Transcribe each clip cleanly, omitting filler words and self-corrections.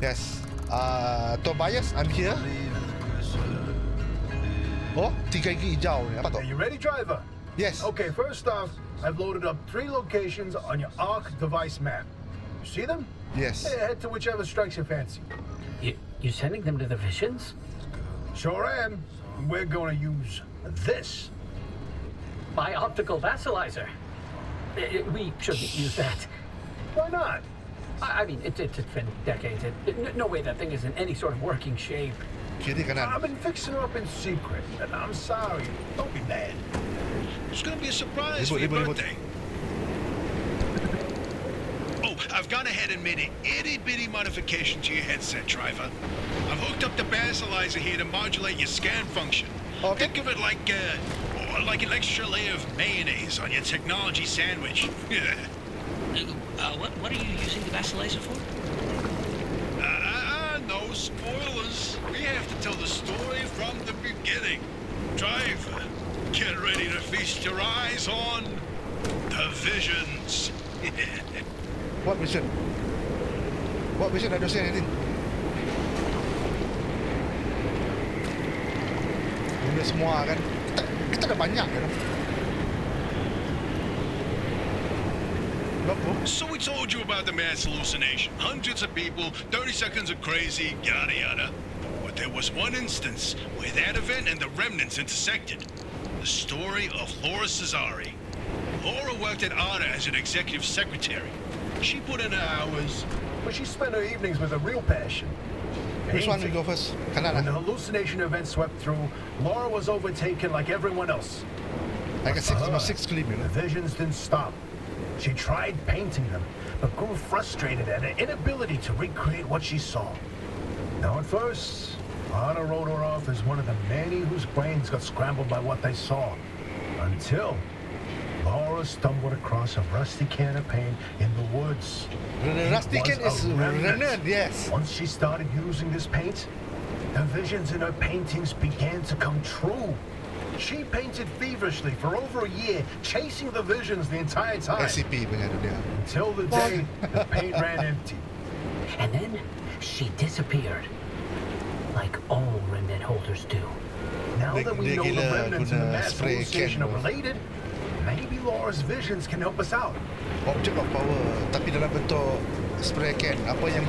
Yes. Tobias, I'm here. Oh, 3 gigi hijau ni. Apa tu? Are you ready, driver? Yes. Okay, first off, I've loaded up 3 locations on your ARC device map. You see them? Yes. Hey, head to whichever strikes your fancy. You sending them to the Visions? Sure am. We're going to use this. My optical vassalizer. We shouldn't use that. Why not? I mean, it's been decades. No way that thing is in any sort of working shape. Kiri kanan. I've been fixing her up in secret, and I'm sorry. Don't be mad. It's gonna be a surprise for your birthday. Oh, I've gone ahead and made an itty-bitty modification to your headset, driver. I've hooked up the basalizer here to modulate your scan function. Okay. Think of it like an extra layer of mayonnaise on your technology sandwich. What are you using the basalizer for? No spoilers. We have to tell the story from the beginning. Driver, get ready to feast your eyes on the Visions. What vision? What vision? I don't see anything. Benda semua kan. Kita ada banyak kan. So we told you about the mass hallucination. Hundreds of people, 30 seconds of crazy, yada yada. But there was one instance where that event and the remnants intersected. The story of Laura Cesari. Laura worked at ADA as an executive secretary. She put in her hours. But she spent her evenings with a real passion. Which one we go first? Kanan When the lah. hallucination event swept through, Laura was overtaken like everyone else. I got six clip, you know. The visions didn't stop. She tried painting them, but grew frustrated at her inability to recreate what she saw. Now at first, Anna wrote her off as one of the many whose brains got scrambled by what they saw. Until Laura stumbled across a rusty can of paint in the woods. The rusty can is remnant, yes. Once she started using this paint, the visions in her paintings began to come true. She painted feverishly for over a year, chasing the visions the entire time. SCP punya tu dia. Until the day the paint ran empty. And then she disappeared. Like all remnant holders do. Now that we Dia know the gila remnants in the guna mass spray hallucination can are tu. related, maybe Laura's visions can help us out. Object of power, tapi dalam bentuk spray can. Apa yang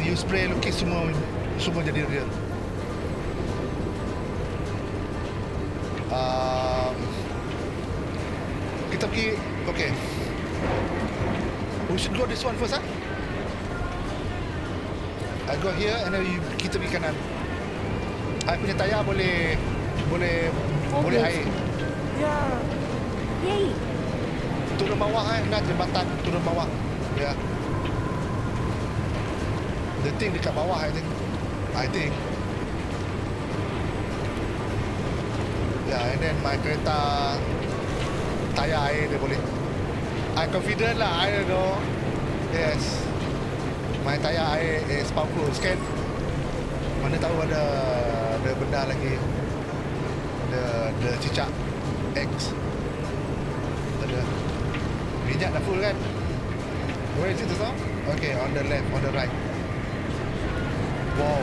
you spray lukis semua jadi real. Kita pergi. Okay, we should go this one first, huh? I go here and then kita pergi kanan. I punya tayar boleh air. Ya. Yay. Turun bawah nak jembatan turun bawah. Ya. The thing dekat bawah I think. Yeah, and then my kereta tayar air dia boleh. I confident lah, I don't know. Yes. My tayar air is powerful sikit. Mana tahu ada benda lagi. Ada cicak X. Ada. Minyak dah full kan? Where is it now? Okay, on the left, on the right. Wow.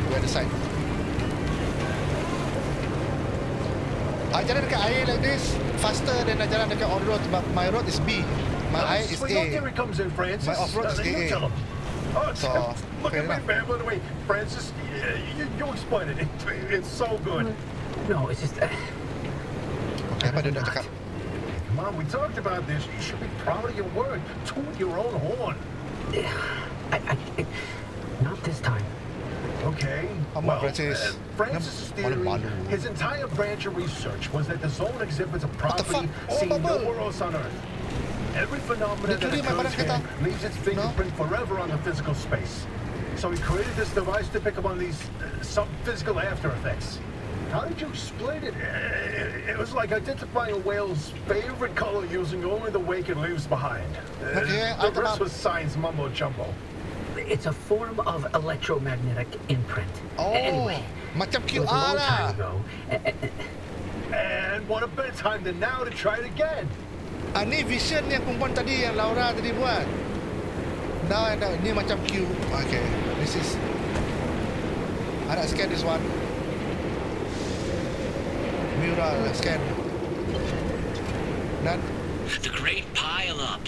Where the side? I jalan dekat air like this faster than I jalan dekat on road. But my road is B. My air is Sweet, look, A. here he comes in, Francis. My off-road is You AA. tell him. Oh, So, look fair at me, enough. man. By the way, Francis, you explain it. It's so good. No, it's just... Okay, apa dia nak cakap? Come on, we talked about this. You should be proud of your word. Toot your own horn. Not this time. Okay. Come on, Francis. Francis' Malu- theory, malu. his entire branch of research was that the zone exhibits a property fuck? Oh, seen bubble. nowhere else on Earth. Every phenomenon that Literally, my occurs barang here kata. leaves its fingerprint forever on the physical space. So he created this device to pick up on these sub-physical after effects. How did you explain it? It was like identifying a whale's favorite color using only the wake it leaves behind. Okay, The I rest thought- was science mumbo-jumbo. It's a form of electromagnetic imprint. Oh, Anyway, macam it was a QR long time lah. ago. And what a better time than now to try it again. Ni vision yang perempuan tadi, yang Laura tadi buat. Now ni macam Q. Okay, this is, I nak scan this one. Miura, scan. Dan The Great Pile Up.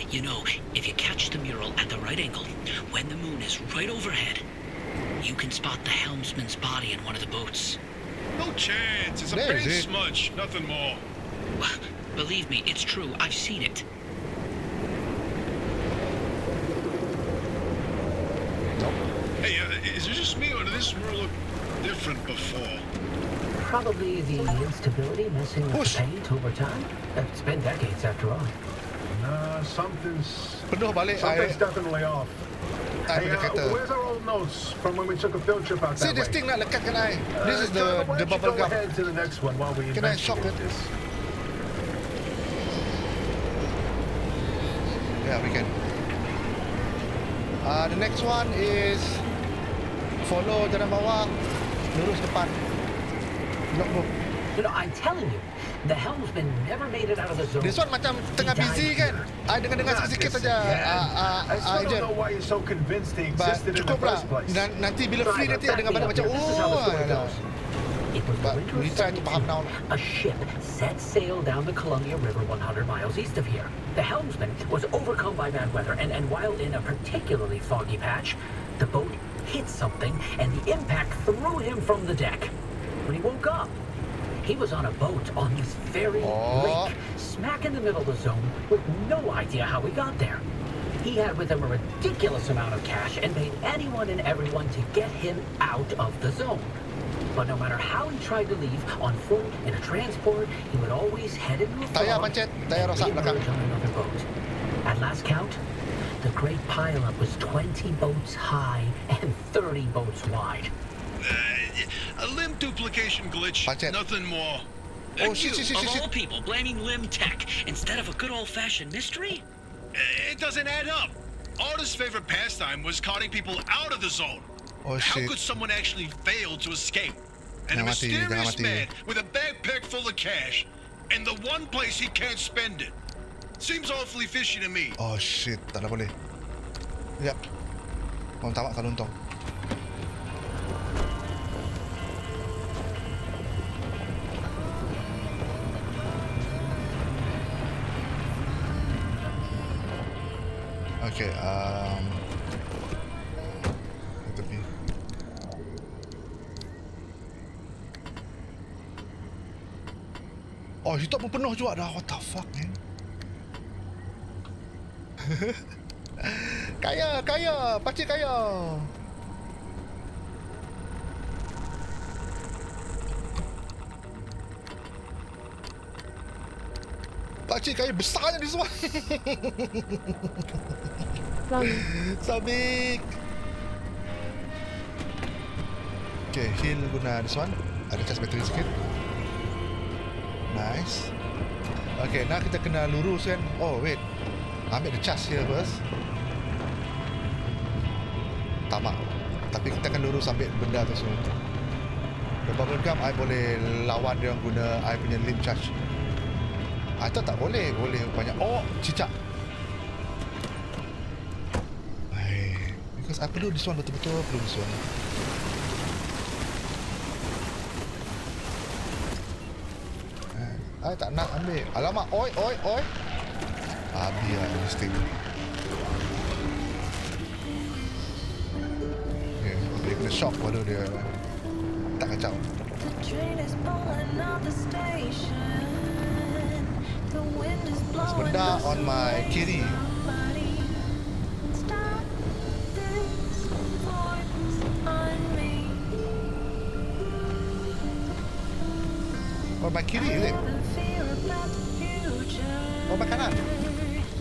You know, if you catch the mural at the right angle, when the moon is right overhead, you can spot the helmsman's body in one of the boats. No chance. It's a There paint is it. smudge. Nothing more. Believe me, it's true. I've seen it. Hey, is it just me or did this mural look different before? Probably the instability messing with Push. the paint over time. It's been decades after all. Nah, something's penuh balik air. definitely off. Air punya kereta. Where's our old notes from when we took a field trip out See, that this way? thing nak lekatkan air. This is Jonathan, why the don't you bubble go gum. ahead to the next one while we Can I shock investigate it? this. Yeah, we can. The next one is follow jalan bawah, lurus depan. Logbook. You know, I'm telling you, the helmsman never made it out of the zone. This one macam tengah busy kan? I dengar-dengar Not sikit-sikit this saja. again. I still Agent. don't know why you're so convinced he But existed in the cukup lah. first place. Nanti bila free nanti I dengar balik macam This is how the oh. story alah. goes. It was the But winter we of try to 72. paham now. A ship set sail down the Columbia River 100 miles east of here. The helmsman was overcome by bad weather, and while in a particularly foggy patch, the boat hit something, and the impact threw him from the deck. When he woke up, he was on a boat on this very Oh. lake, smack in the middle of the zone, with no idea how he got there. He had with him a ridiculous amount of cash and paid anyone and everyone to get him out of the zone. But no matter how he tried to leave, on foot, in a transport, he would always head into a Tayar fog pancet, tayar and rosak belakang. reemerge on another boat. At last count, the great pileup was 20 boats high and 30 boats wide. A limb duplication glitch. Pancet. Nothing more. Oh, And shit, you, shit, shit, of shit. all people, blaming Lim Tech instead of a good old-fashioned mystery? It doesn't add up. Artist's favorite pastime was carting people out of the zone. Oh How shit. could someone actually fail to escape? And a Jangan mati, jangan mysterious mati. man with a backpack full of cash, and the one place he can't spend it. Seems awfully fishy to me. Oh shit, tak nak boleh. Sekejap. Orang tamak kalau untung. Okay, tepi. Oh, hitop pun penuh juga dah. What the fuck, man? Kaya, kaya, pakcik kaya. Pakcik kaya besarnya di semua. Sabik. Okay, heal guna this one. Ada cas bateri sikit. Nice. Okay, now kita kena lurus kan. Oh, wait. Ambil the cas here first. Tamak. Tapi kita akan lurus ambil benda tu semua. The bubble gum, I boleh lawan dia guna I punya limb charge. I thought tak boleh. Boleh banyak. Oh, cicak. Hai. Because I perlu this one betul-betul. Perlu this one. I tak nak ambil. Alamak. Oi, oi, oi. Habis lah mesti. Okay, dia kena shock baru dia tak kacau. The train is pulling out the station. The wind is blowing Benda the on my kiri. somebody. Stop this voice on me. On my kiri, is it? Never fear about the future. Oh, my kanan.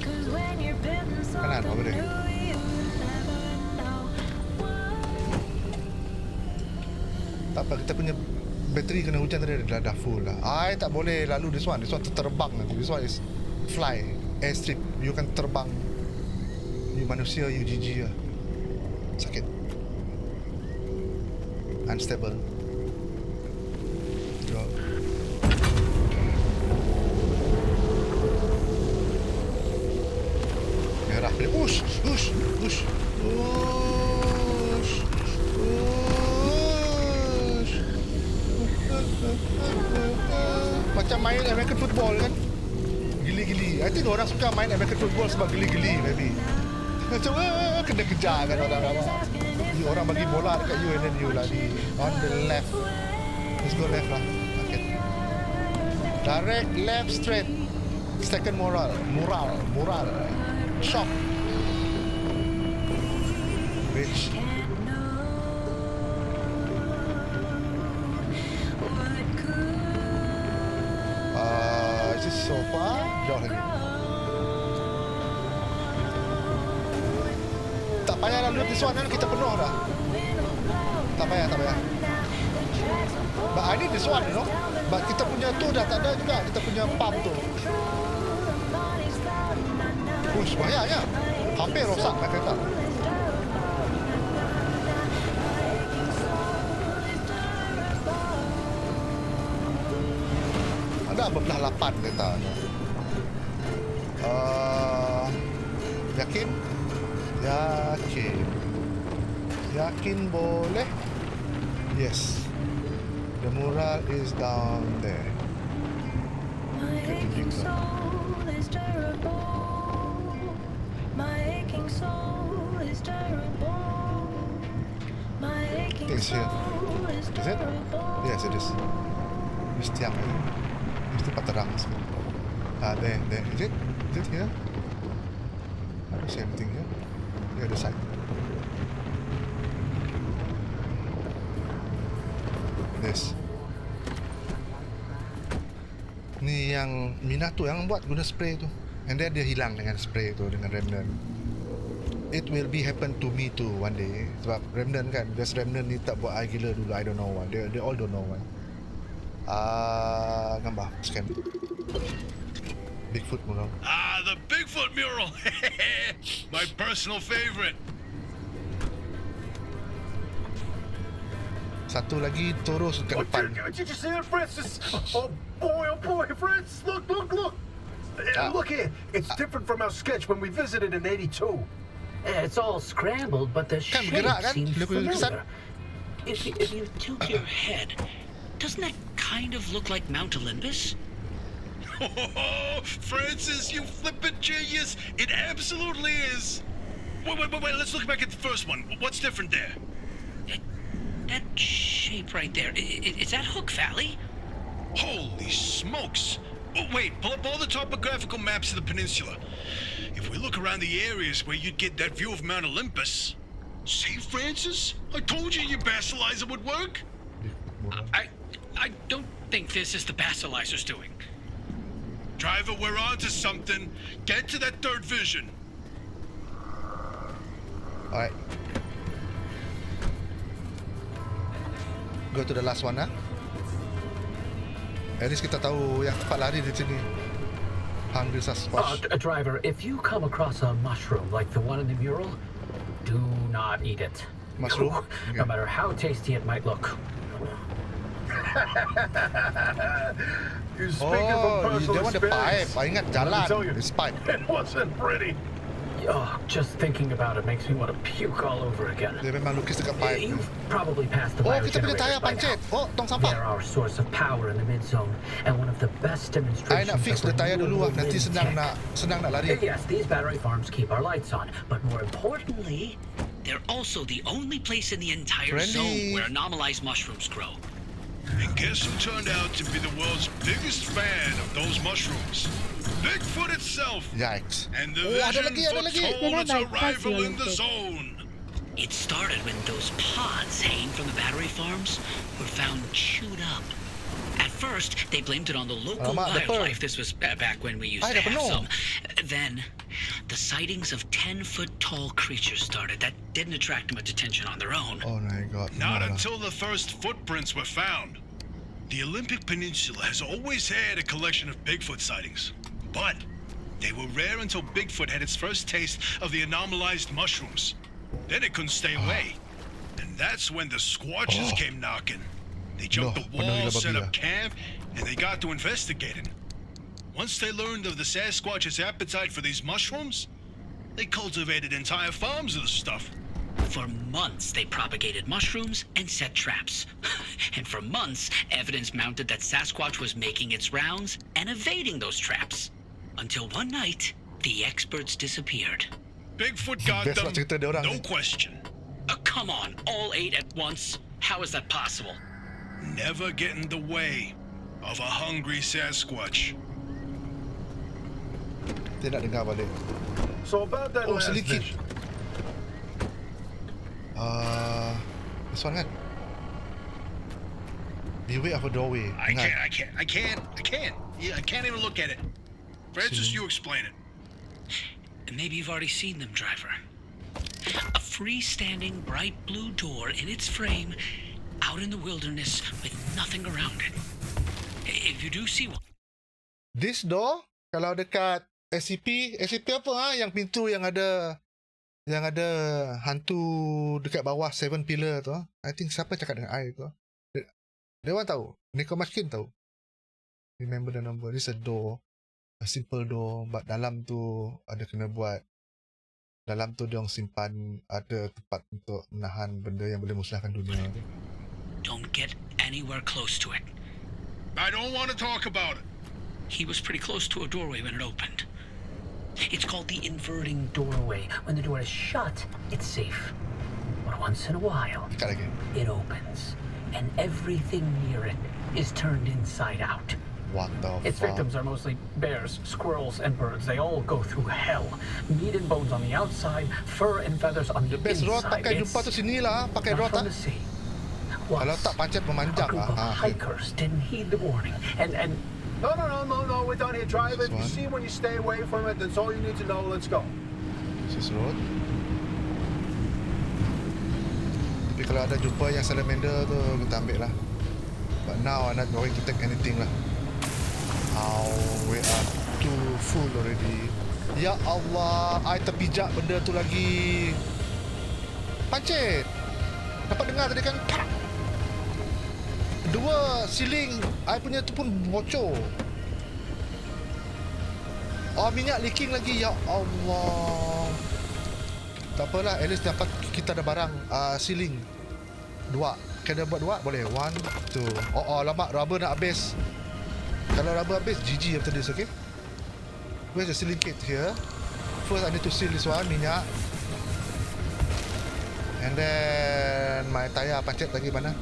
'Cause when you're building Kanan, something over there. new, you never know what. Tak apa, kita punya bateri kena hujan tadi dah full lah. I tak boleh lalu this one. This one terbang nanti. This one is fly, airstrip. You kan terbang. You manusia, you GG lah. Sakit. Unstable. Drop. Ush, ush, ush, ush, ush. Macam main American football kan? Gili-gili. I think orang suka main American football sebab gili-gili maybe. Macam kena kejar kan orang apa. Orang bagi bola dekat you and then you lari on the left. Let's go left lah. Okay. Direct left straight. Second mural. Shop. Bridge. Is this so far? Jauh lagi. Tak payah lalu this one kan, kita penuh dah. Tak payah. But I need this one, you know. But kita punya tu dah tak ada juga. Kita punya pump tu. Ush, bahaya ya. Hampir rosak nak kereta. Ada bebelah 8 kereta. Yakin? Yakin boleh? Yes. The mural is down there. My aching soul is terrible. My aching soul is terrible. My aching It's here. soul is Is it? terrible. Yes, it is. Mesti yang ini. Mesti tempat terang sekali. There. Is it here? I don't see anything here. The other side. This. Ni yang Mina tu yang buat guna spray tu. And then dia hilang dengan spray tu, dengan remnant. It will be happen to me too one day. Sebab remnant kan, there's remnant ni tak buat air gila dulu. I don't know why. They all don't know why. Gambar, scan. Bigfoot mural. Ah, the Bigfoot mural. My personal favorite. Satu lagi terus ke depan. Did you see that, Francis? Oh boy, Francis! Look! Look here. It's different from our sketch when we visited in '82. It's all scrambled, but the Kan shape bergerak kan? seems Dia punya lukisan. familiar. If you tilt your head, doesn't that kind of look like Mount Olympus? Oh, Francis, you flippin' genius! It absolutely is. Wait. Let's look back at the first one. What's different there? That shape right there, is that Hook Valley? Holy smokes! Oh, wait, pull up all the topographical maps of the peninsula. If we look around the areas where you'd get that view of Mount Olympus. See, Francis? I told you your basilizer would work. I don't think this is the Basilisers doing. Driver, we're on to something. Get to that third vision. Alright. Go to the last one lah. At least kita tahu yang tempat lari di sini. Hungry Sasquatch. Driver, if you come across a mushroom like the one in the mural, do not eat it. Mushroom? No Okay. matter how tasty it might look. You're speaking from Oh, personal dia want the pipe. experience. I ingat Let me tell you, jalan. It's pipe. It wasn't pretty. Oh, just thinking about it makes me want to puke all over again. Dia memang lukis dekat pipe. You've probably passed the Oh, kita punya biogenerators tayar by pancit. now. Oh, tong They're sampah. our source of power in the mid-zone, and one of the best I demonstrations nak fix of the tayar dulu lah. renewable Nanti wind tech. senang nak lari. Yes, these battery farms keep our lights on, but more importantly, They're also the only place in the entire Friendly. zone where anomalized mushrooms grow. And guess who turned out to be the world's biggest fan of those mushrooms? Bigfoot itself. Yikes. And the Oh, ada vision lagi. foretold its Kailan arrival nagpasi in the Olympic? zone. It started when those pods hanging from the battery farms were found chewed up. At first, they blamed it on the local Alamak, dah wildlife. pearl. This was back when we used Ay, to dah have penuh. some. Then, the sightings of 10-foot-tall creatures started that didn't attract much attention on their own. Oh my god. Not Marah. until the first footprints were found. The Olympic Peninsula has always had a collection of Bigfoot sightings, but they were rare until Bigfoot had its first taste of the anomalized mushrooms. Then it couldn't stay away. And that's when the Squatches Oh. came knocking. They jumped Loh, the penuh wall, gila set babi up lah. camp, and they got to investigating. Once they learned of the Sasquatch's appetite for these mushrooms, They cultivated entire farms of the stuff. For months, they propagated mushrooms and set traps. And for months, evidence mounted that Sasquatch was making its rounds and evading those traps. Until one night, the experts disappeared. Bigfoot got Best them, nak cerita dia orang no ni. question. Come on, all 8 at once? How is that possible? Never get in the way of a hungry Sasquatch. Dia nak dengar balik. So about that Oh, last sedikit. mission. This one kan? Beware of a doorway. I Dengar. can't. Yeah, I can't even look at it. Francis, you explain it. Maybe you've already seen them, driver. A freestanding bright blue door in its frame, out in the wilderness with nothing around it. If you do see one, This door, kalau dekat SCP apa yang pintu yang ada hantu dekat bawah 7 pillar tu. I think siapa cakap dengan I tu. Dia orang tahu. Nico Mashkin tahu. Remember the number. This a door. A simple door. But dalam tu ada kena buat. Dalam tu dia orang simpan ada tempat untuk menahan benda yang boleh musnahkan dunia. don't get anywhere close to it. I don't want to talk about it. He was pretty close to a doorway when it opened. It's called the Inverting doorway. When the door is shut, it's safe. But once in a while, Dekat lagi. it opens. And everything near it is turned inside out. What the Its fuck? victims are mostly bears, squirrels, and birds. They all go through hell. Meat and bones on the outside, fur and feathers on the Best Rod inside. pakai jumpa tu sini lah. Pakai not Rod fun tak? to see. Kalau Once, tak pancet a memanjang group lah. of hikers didn't heed the warning, and No, we're done here. Drive This it. You one. see when you stay away from it, that's all you need to know. Let's go. This is road. Tapi kalau ada jumpa yang salamander tu, kita ambil lah. But now I'm not going to take anything lah. Oh, we are too full already. Ya Allah, I terpijak benda tu lagi. Pancit. Dapat dengar tadi kan? Pak! Dua ceiling I punya tu pun bocor. Oh, minyak leaking lagi. Ya Allah. Tak apalah, at least dapat kita ada barang ceiling. Dua. Kena buat dua? Boleh. 1, 2. Oh, lama rubber nak habis. Kalau rubber habis, GG after this, okay? Where's the ceiling kit here? First I need to seal this one, minyak. And then my tayar pancet lagi mana?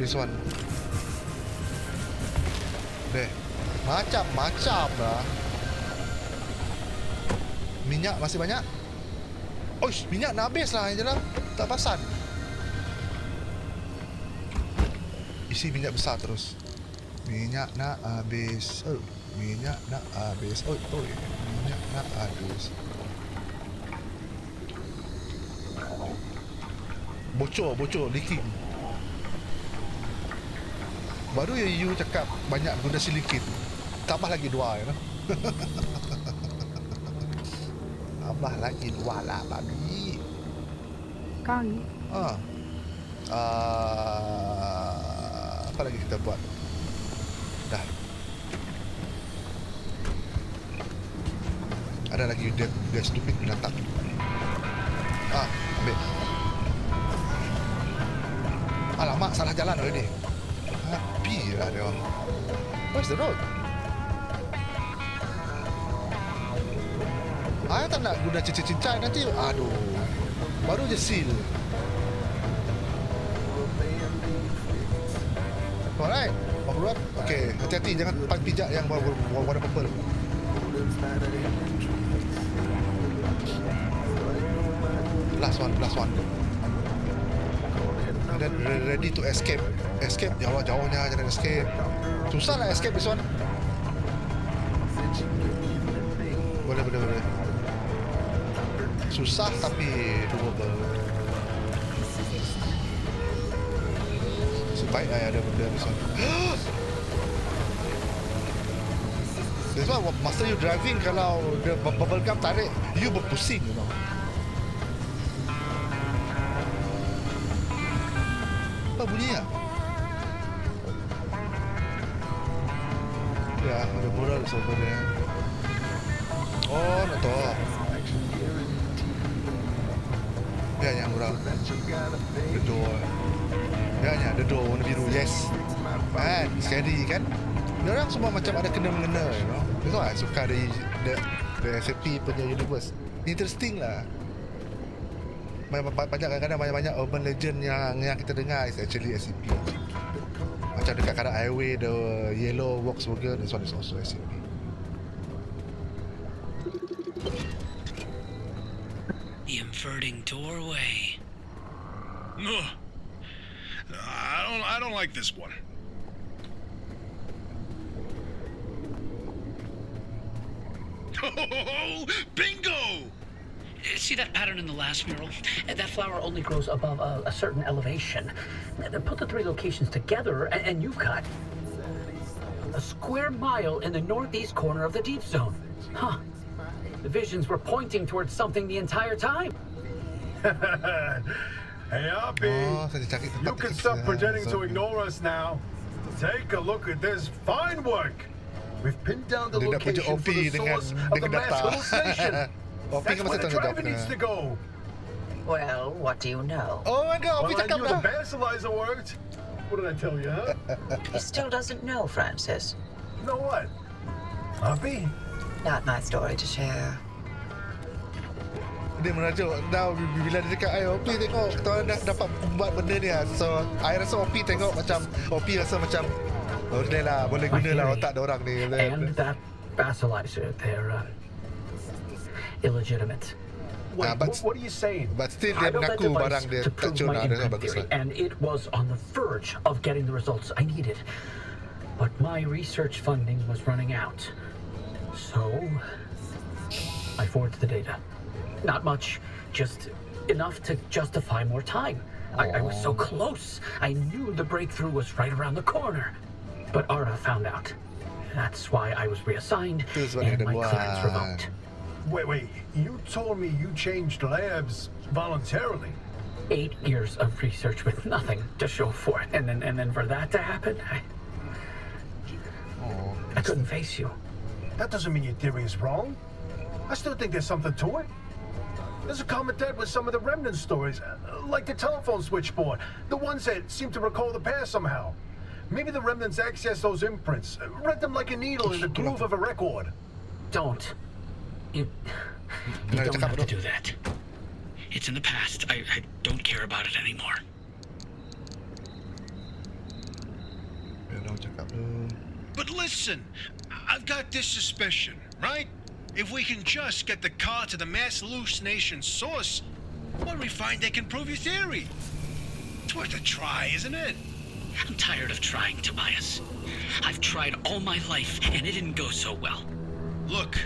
This one. Deh. Macam-macam lah. Minyak masih banyak? Oish, minyak nak habis lah je lah. Tak pasan. Isi minyak besar terus. Minyak nak habis. Oh, minyak nak habis. Oh, minyak nak habis. Bocor, leaking. Baru you cakap banyak guna silikit. Tambah lagi 2 ya. Tambah lagi 2 lah, babi. Kali. Apa lagi kita buat? Dah. Ada lagi dia stupid binatang. Ambil. Alamak, salah jalan already. Api lah dia. Where's the road? I tak nak guna cincin-cincin nanti. Aduh. Baru je seal. Alright. Baru okay, hati-hati jangan pijak yang warna purple. Last one. And then ready to escape. Escape jauh-jauhnya, jangan escape. Susah lah escape this one. Boleh. Susah tapi doable. Sebaik ada benda this one. That's why master you driving, kalau the bubble gum tarik, you berpusing, you know. Apa bunyi ya? Ya, ada bola over there. Oh, nak tahu. Ya, murah. The door. Ya, the door warna biru. Yes. Kan, scary kan? Diorang semua macam ada kena-mengena, you know. That's why I suka the SCP punya universe. Interesting lah. Banyak kadang-kadang banyak urban legend yang kita dengar is actually SCP. Macam dekat kadang highway, the yellow Volkswagen, this one is also SCP. The inverting doorway. Ugh. I don't like this one. Oh, bingo! See that pattern in the last mural? That flower only grows above a certain elevation. Put the 3 locations together, and you've got a square mile in the northeast corner of the deep zone. Huh. The visions were pointing towards something the entire time. Hey, Oppie, you can stop pretending to ignore us now. Take a look at this fine work. We've pinned down the Dia dah punya location OP for the dengan source of the mass data. hallucination. OP That's kan where masa the tengah driver jawab needs to kena. go. Well, what do you know? Oh my god, OP Well, I cakap knew the dah. basilizer worked. What did I tell you, huh? He still doesn't know, Francis. Know what? Oppie? Not my story to share. Dia merajuk. Dah bila dia cakap, OP tengok tuan dah dapat buat benda ni lah. So, I rasa OP tengok macam, OP rasa macam, oh ni lah, boleh guna lah otak diorang ni. And that basilizer, they're illegitimate. Wait, but- what are you saying? But still I dia built that mengaku device barang dia to tak prove cuna. my Dia imprint bagus theory, lah. and it was on the verge of getting the results I needed. But my research funding was running out. So, I forged the data. Not much, just enough to justify more time. I was so close. I knew the breakthrough was right around the corner. But Arda found out. That's why I was reassigned Terus balik and dia my clearance buat. revoked. Wait, you told me you changed labs voluntarily. 8 years of research with nothing to show for it, and then for that to happen, I couldn't face you. That doesn't mean your theory is wrong. I still think there's something to it. There's a common thread with some of the remnant stories, like the telephone switchboard, the ones that seem to recall the past somehow. Maybe the remnants access those imprints, read them like a needle in the groove of a record. Don't. You No, don't cakap have to dulu. do that. It's in the past. I don't care about it anymore. Dia dah cakap dulu. But listen, I've got this suspicion, right? If we can just get the car to the mass hallucination source, what do we find that can prove your theory? It's worth a try, isn't it? I'm tired of trying, Tobias. I've tried all my life, and it didn't go so well. Look,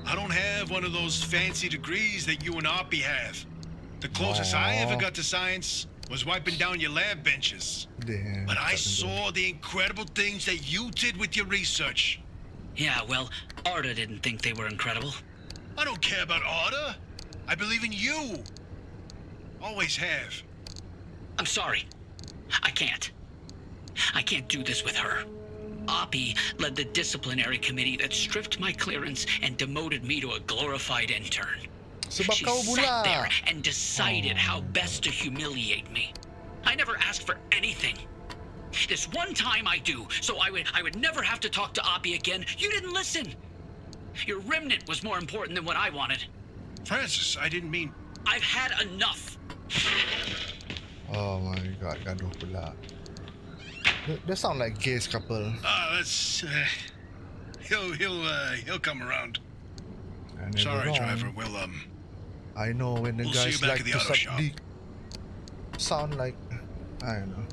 I don't have one of those fancy degrees that you and Oppie have. The closest I ever got to science was wiping down your lab benches. Dia But I cakap dulu. saw the incredible things that you did with your research. Yeah, well, Arda didn't think they were incredible. I don't care about Arda. I believe in you. Always have. I'm sorry. I can't. I can't do this with her. Oppie led the disciplinary committee that stripped my clearance and demoted me to a glorified intern. Sebab She kau sat pula. there and decided how best to humiliate me. I never asked for anything. This one time I do, so I would never have to talk to Oppie again. You didn't listen. Your remnant was more important than what I wanted. Francis, I didn't mean... I've had enough. Oh my god, gaduh pula. They sound like gays couple. Let's... He'll come around. And they're Sorry, wrong. driver. We'll, I know when the We'll see guys you back like at the to auto suck shop. dick. Sound like... I don't know.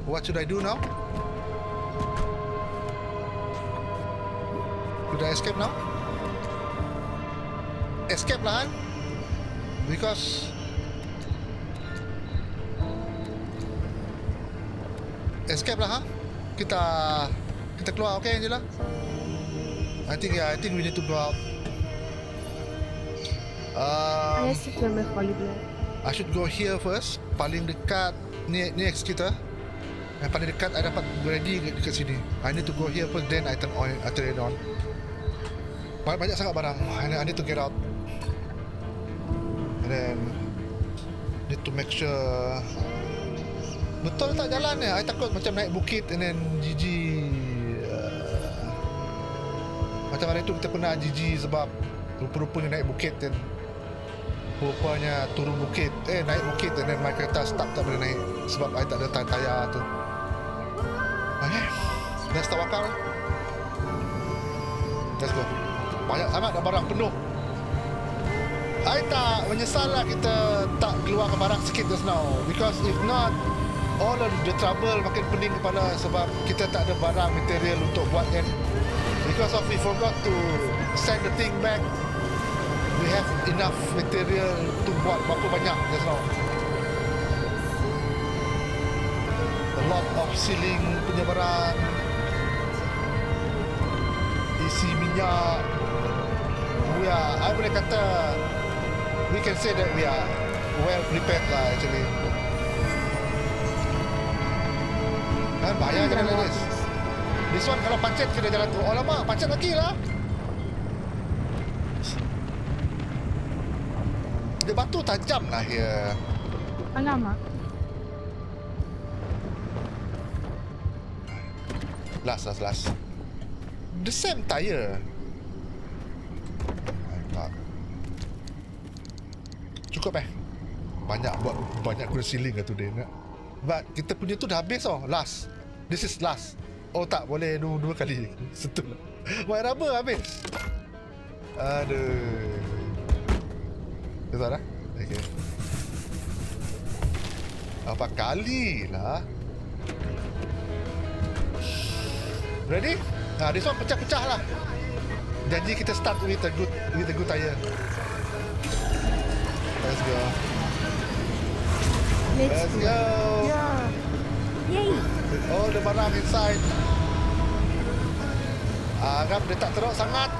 What should I do now? Should I escape now? Escape lah kan? Because escape lah ha? Kita keluar, okay Angela? I think we need to go out. Allez, si tu veux me faire le blanc. I should go here first. Paling dekat ni exit kita. Yang paling dekat I dapat ready dekat sini. I need to go here first, then I turn it on. Banyak sangat barang. I need to get out. And then need to make sure betul tak jalan ni. I takut macam naik bukit and then GG. Macam hari tu kita pernah GG sebab rupa-rupanya naik bukit dan rupanya turun bukit, naik bukit dan then my kereta stuck, tak boleh naik sebab I tak ada tayar tu. Okay, let's tawakal. Let's go. Banyak sangat dah barang penuh. I tak menyesal lah kita tak keluarkan barang sikit just now, because if not all of the trouble makin pening kepala sebab kita tak ada barang material untuk buat kan. Because of we forgot to send the thing back, we have enough material to buat berapa banyak just now. A lot of ceiling punya barang, isi minyak. I boleh kata we can say that we are well prepared lah actually. Kan bahaya jalan ni. This one kalau pancet kena jalan tu. Oh lama, pancet lagi lah. Dia batu tajam lah here. Alamak. Last. The same tire. Cukup banyak guna ceiling lah tu dia. But kita punya tu dah habis tau. Last. This is last. Oh tak boleh dua kali. Sentuh lah. White rubber habis. Aduh. Betul dah? Okay. Apa kali lah. Ready? This one pecah-pecah lah. Janji kita start with a good tire. Let's go. Let's go. Yeah. Yay. Oh, the barang inside. Agak dia tak teruk sangat.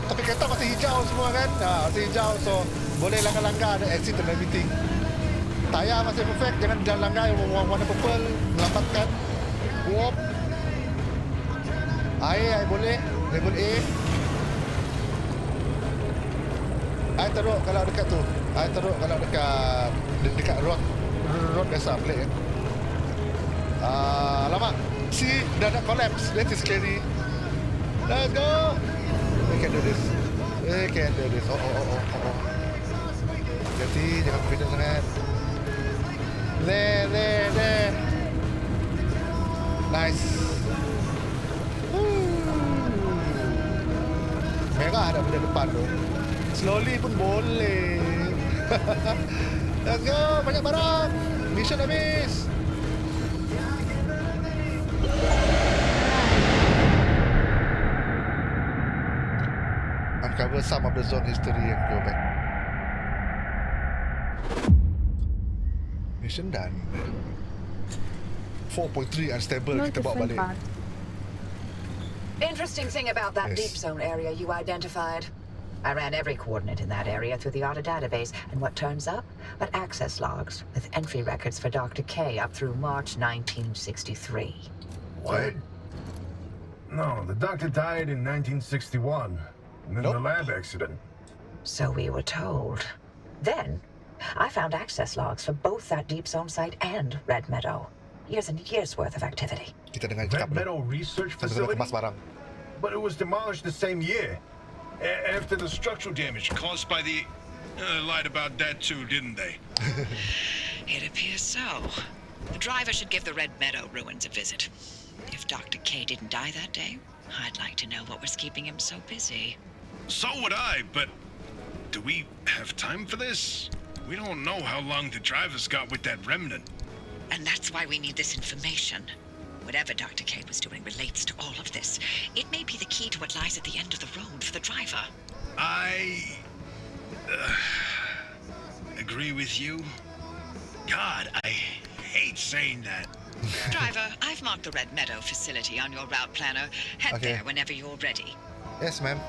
Tapi kereta masih hijau semua kan. Masih hijau, so boleh langgar-langgar, ada exit and everything. Tayar masih perfect. Jangan jalan langgar yang warna purple, melambatkan. Wop. Air boleh. Level A. I teruk kalau dekat tu. I teruk kalau dekat road biasa plate kan. Lama. See, dah nak collapse. That is scary. Let's go. We can do this. Oh. Hati-hati, jangan confident sangat. There. Nice. Merah ada benda depan tu. Slowly pun boleh. Let's go, banyak barang. Mission habis. Uncover some of the zone history and go back. Mission done. 4.3 unstable, kita bawa balik. Interesting thing about that deep zone area you identified. I ran every coordinate in that area through the AUTA database, and what turns up? But access logs with entry records for Dr. K up through March 1963. What? No, the doctor died in 1961. And then the lab accident. So we were told. Then, I found access logs for both that deep zone site and Red Meadow. Years and years worth of activity. Red Meadow Research Facility? But it was demolished the same year. After the structural damage Caused by the... lied about that too, didn't they? It appears so. The driver should give the Red Meadow ruins a visit. If Dr. K didn't die that day, I'd like to know what was keeping him so busy. So would I, but do we have time for this? We don't know how long the driver's got with that remnant. And that's why we need this information. Whatever Dr. K was doing relates to all of this. It may be the key to what lies at the end of the road for the driver. I... agree with you. God, I hate saying that. Driver, I've marked the Red Meadow facility on your route planner. Head there whenever you're ready. Yes, ma'am.